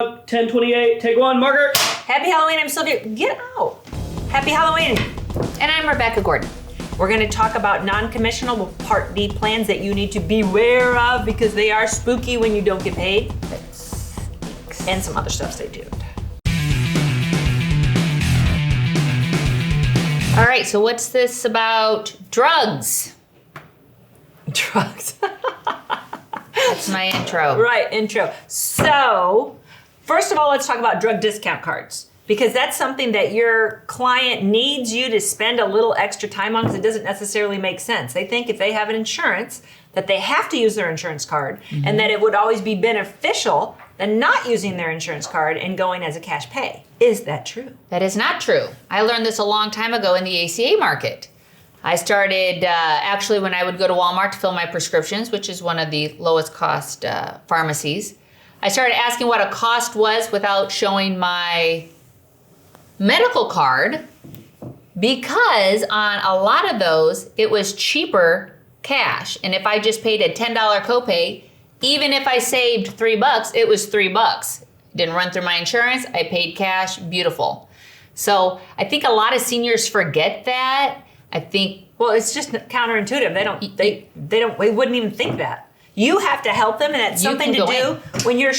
10:28, take one, Margaret. Happy Halloween, I'm Sylvia. Get out. Happy Halloween. And I'm Rebecca Gordon. We're going to talk about non-commissionable Part D plans that you need to beware of because they are spooky when you don't get paid. And some other stuff, stay tuned. All right, so what's this about drugs? Drugs. That's my intro. Right, intro. So, first of all, let's talk about drug discount cards. Because that's something that your client needs you to spend a little extra time on because it doesn't necessarily make sense. They think if they have an insurance that they have to use their insurance card and that it would always be beneficial than not using their insurance card and going as a cash pay. Is that true? That is not true. I learned this a long time ago in the ACA market. I started actually when I would go to Walmart to fill my prescriptions, which is one of the lowest cost pharmacies. I started asking what a cost was without showing my medical card because on a lot of those, it was cheaper cash. And if I just paid a $10 copay, even if I saved $3, it was $3. Didn't run through my insurance, I paid cash, beautiful. So I think a lot of seniors forget that. I think, well, it's just counterintuitive. They wouldn't even think that. You have to help them, and that's something to do when you're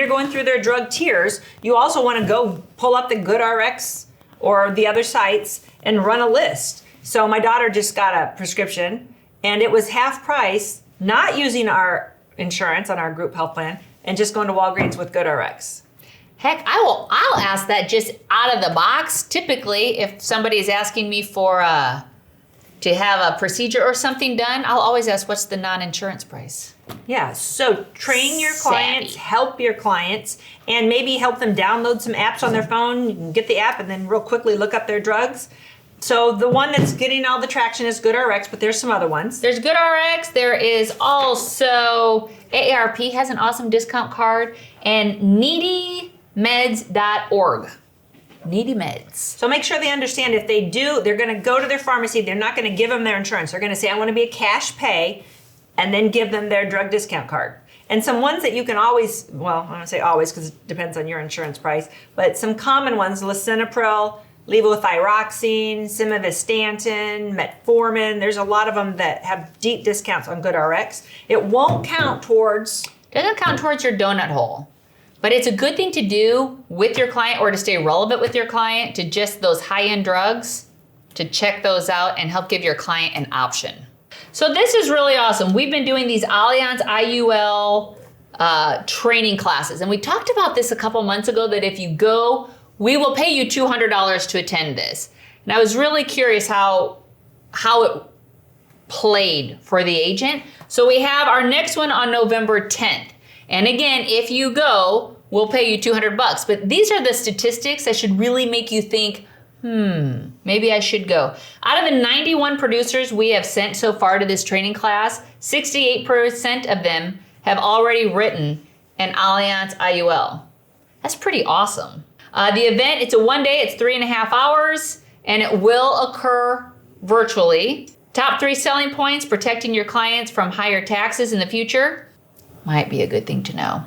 going through their drug tiers. You also want to go pull up the GoodRx or the other sites and run a list. So my daughter just got a prescription, and it was half price, not using our insurance on our group health plan, and just going to Walgreens with GoodRx. Heck, I'll ask that just out of the box. Typically, if somebody is asking me for to have a procedure or something done, I'll always ask, what's the non-insurance price? Yeah, so train your clients, Savvy. help your clients, and maybe help them download some apps on their phone. You can get the app and then real quickly look up their drugs. So the one that's getting all the traction is GoodRx, but there's some other ones. There's GoodRx. There is also AARP has an awesome discount card, and needymeds.org. Needy Meds. So make sure they understand if they do, they're going to go to their pharmacy. They're not going to give them their insurance. They're going to say, I want to be a cash pay, and then give them their drug discount card. And some ones that you can always, well, I don't say always because it depends on your insurance price, but some common ones, lisinopril, levothyroxine, simvastatin, metformin. There's a lot of them that have deep discounts on GoodRx. It won't count towards... Doesn't count towards your donut hole. But it's a good thing to do with your client or to stay relevant with your client to just those high-end drugs, to check those out and help give your client an option. So this is really awesome. We've been doing these Allianz IUL training classes. And we talked about this a couple months ago that if you go, we will pay you $200 to attend this. And I was really curious how it played for the agent. So we have our next one on November 10th. And again, if you go, we'll pay you $200. But these are the statistics that should really make you think, maybe I should go. Out of the 91 producers we have sent so far to this training class, 68% of them have already written an Allianz IUL. That's pretty awesome. The event, it's a one-day, it's 3.5 hours, and it will occur virtually. Top 3 selling points, protecting your clients from higher taxes in the future. Might be a good thing to know.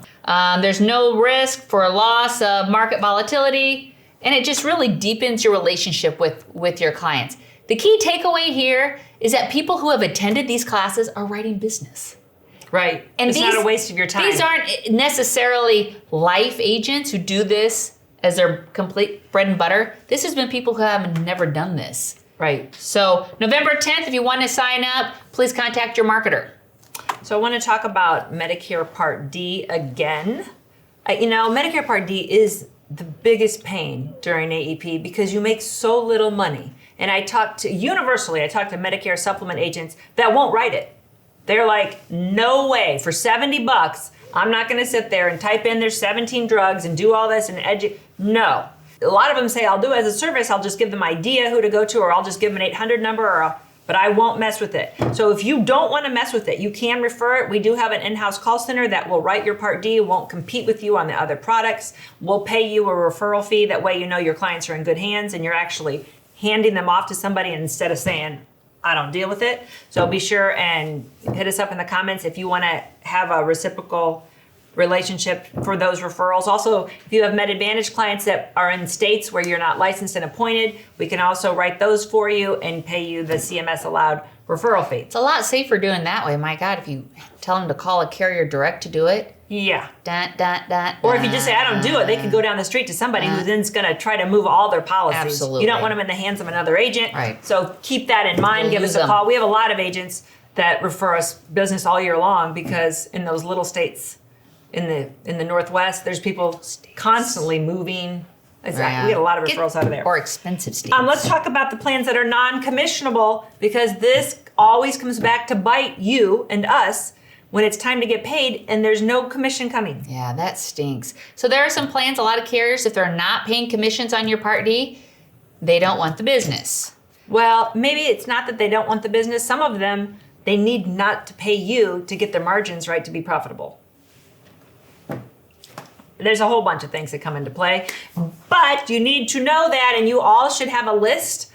There's no risk for a loss of market volatility, and it just really deepens your relationship with your clients. The key takeaway here is that people who have attended these classes are writing business. Right. And it's not a waste of your time. These aren't necessarily life agents who do this as their complete bread and butter. This has been people who have never done this. Right. So November 10th, if you want to sign up, please contact your marketer. So I want to talk about Medicare Part D again. Medicare Part D is the biggest pain during AEP because you make so little money. And I talk to Medicare supplement agents that won't write it. They're like, no way, for $70, I'm not going to sit there and type in there's 17 drugs and do all this and No. A lot of them say, I'll do it as a service. I'll just give them idea who to go to, or I'll just give them an 800 number, but I won't mess with it. So if you don't want to mess with it, you can refer it. We do have an in-house call center that will write your Part D, won't compete with you on the other products. We'll pay you a referral fee. That way you know your clients are in good hands and you're actually handing them off to somebody instead of saying, I don't deal with it. So be sure and hit us up in the comments if you want to have a reciprocal relationship for those referrals. Also, if you have MedAdvantage clients that are in states where you're not licensed and appointed, we can also write those for you and pay you the CMS allowed referral fee. It's a lot safer doing that way. My God, if you tell them to call a carrier direct to do it. Yeah. Dun, dun, dun, Or if you just say, I don't do it, they could go down the street to somebody who then's going to try to move all their policies. Absolutely. You don't want them in the hands of another agent. Right. So keep that in mind. You'll Give us lose a them. call. We have a lot of agents that refer us business all year long because in those little states in the Northwest, there's people constantly moving. Exactly. We get a lot of referrals out of there. Or expensive states. Let's talk about the plans that are non-commissionable because this always comes back to bite you and us when it's time to get paid and there's no commission coming. Yeah, that stinks. So there are some plans, a lot of carriers, if they're not paying commissions on your Part D, they don't want the business. Well, maybe it's not that they don't want the business. Some of them, they need not to pay you to get their margins right to be profitable. There's a whole bunch of things that come into play, but you need to know that, and you all should have a list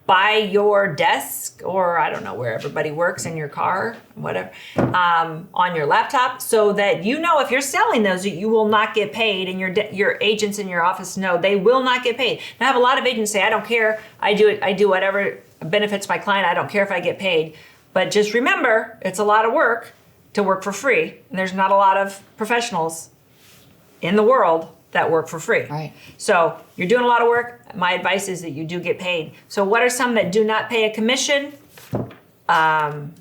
by your desk, or I don't know where everybody works, in your car, whatever, on your laptop, so that you know if you're selling those, you will not get paid, and your agents in your office know they will not get paid. Now, I have a lot of agents say, I don't care, I do whatever benefits my client, I don't care if I get paid. But just remember, it's a lot of work to work for free, and there's not a lot of professionals in the world that work for free. Right. So you're doing a lot of work. My advice is that you do get paid. So what are some that do not pay a commission? Cigna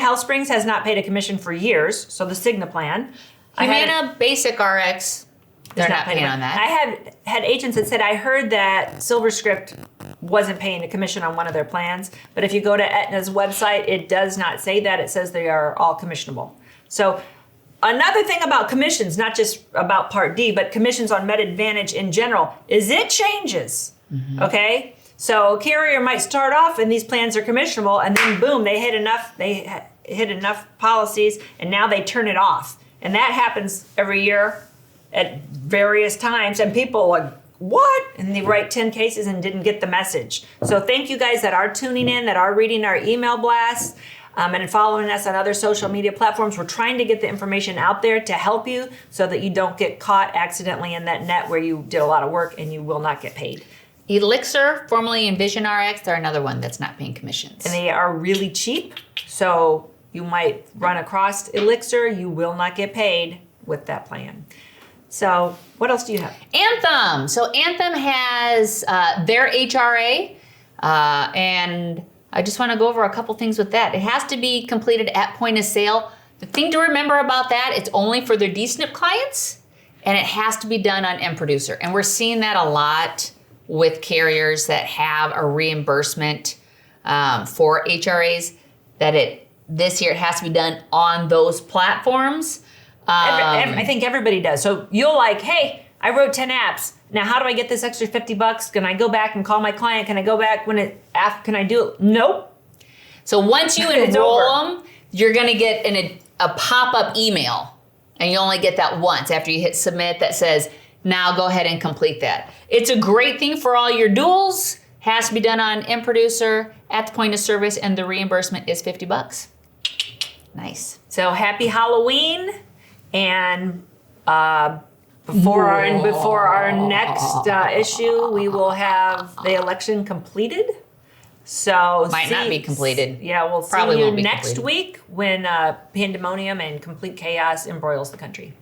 Health Springs has not paid a commission for years. So the Cigna plan. Humana Basic RX, they're not paying on that. I have had agents that said, I heard that SilverScript wasn't paying a commission on one of their plans. But if you go to Aetna's website, it does not say that. It says they are all commissionable. So another thing about commissions, not just about Part D, but commissions on MedAdvantage in general, is it changes, okay? So a carrier might start off and these plans are commissionable, and then boom, they hit enough policies, and now they turn it off. And that happens every year at various times, and people are like, what? And they write 10 cases and didn't get the message. So thank you guys that are tuning in, that are reading our email blasts, and following us on other social media platforms. We're trying to get the information out there to help you so that you don't get caught accidentally in that net where you did a lot of work and you will not get paid. Elixir, formerly Envision RX, they're another one that's not paying commissions. And they are really cheap, so you might run across Elixir. You will not get paid with that plan. So what else do you have? Anthem. So Anthem has their HRA, and I just want to go over a couple things with that. It has to be completed at point of sale. The thing to remember about that, it's only for their DSNP clients, and it has to be done on mProducer. And we're seeing that a lot with carriers that have a reimbursement for HRAs, that this year it has to be done on those platforms. I think everybody does. So you'll like, hey, I wrote 10 apps. Now, how do I get this extra $50? Can I go back and call my client? Can I go back can I do it? Nope. So once you It's enroll over. them, you're going to get a pop-up email, and you only get that once after you hit submit that says, now go ahead and complete that. It's a great thing for all your duals. Has to be done on mProducer at the point of service, and the reimbursement is $50. Nice. So happy Halloween, and before our next issue, we will have the election completed. So Might not be completed. Yeah, we'll Probably see you won't be next completed. week when pandemonium and complete chaos embroils the country.